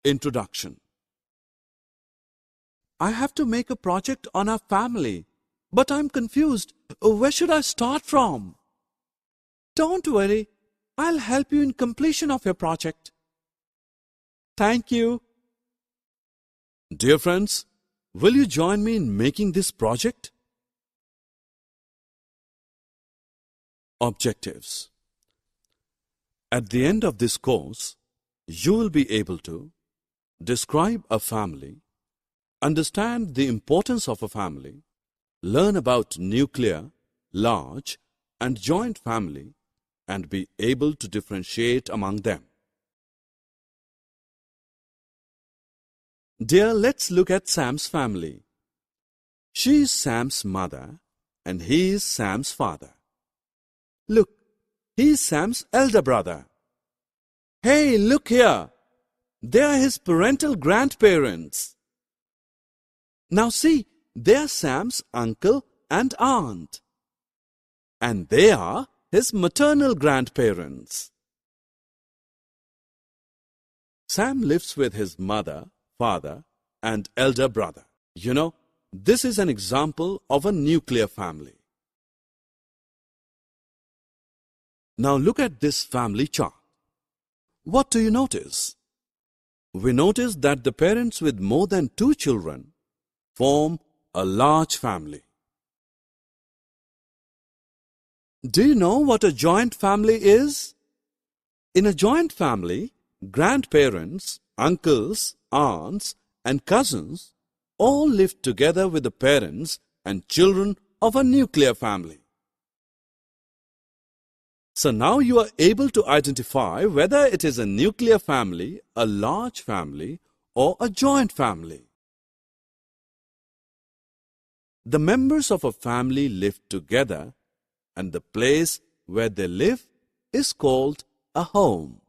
Introduction. I have to make a project on our family, but I'm confused. Where should I start from? Don't worry, I'll help you in completion of your project. Thank you. Dear friends, will you join me in making this project? Objectives. At the end of this course, you will be able to describe a family, understand the importance of a family, learn about nuclear, large, and joint family, and be able to differentiate among them. Dear, let's look at Sam's family. She is Sam's mother, and he is Sam's father. Look, he is Sam's elder brother. Hey, look here. They are his parental grandparents. Now see, they are Sam's uncle and aunt. And they are his maternal grandparents. Sam lives with his mother, father, and elder brother. You know, this is an example of a nuclear family. Now look at this family chart. What do you notice? We notice that the parents with more than 2 children form a large family. Do you know what a joint family is? In a joint family, grandparents, uncles, aunts, and cousins all live together with the parents and children of a nuclear family. So now you are able to identify whether it is a nuclear family, a large family, or a joint family. The members of a family live together, and the place where they live is called a home.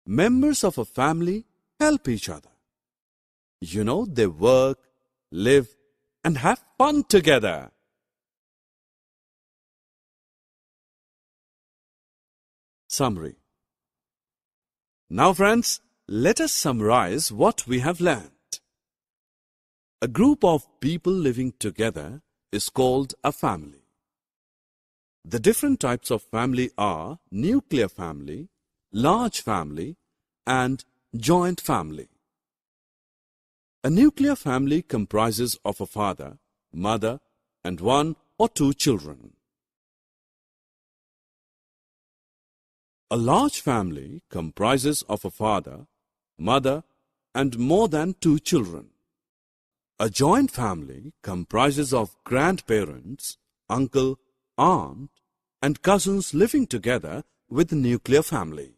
Members of a family help each other. You know, they work, live, and have fun together. Summary. Now friends, let us summarize what we have learned. A group of people living together is called a family. The different types of family are nuclear family, large family, and joint family. A nuclear family comprises of a father, mother, and 1 or 2 children. A large family comprises of a father, mother, and more than 2 children. A joint family comprises of grandparents, uncle, aunt, and cousins living together with the nuclear family.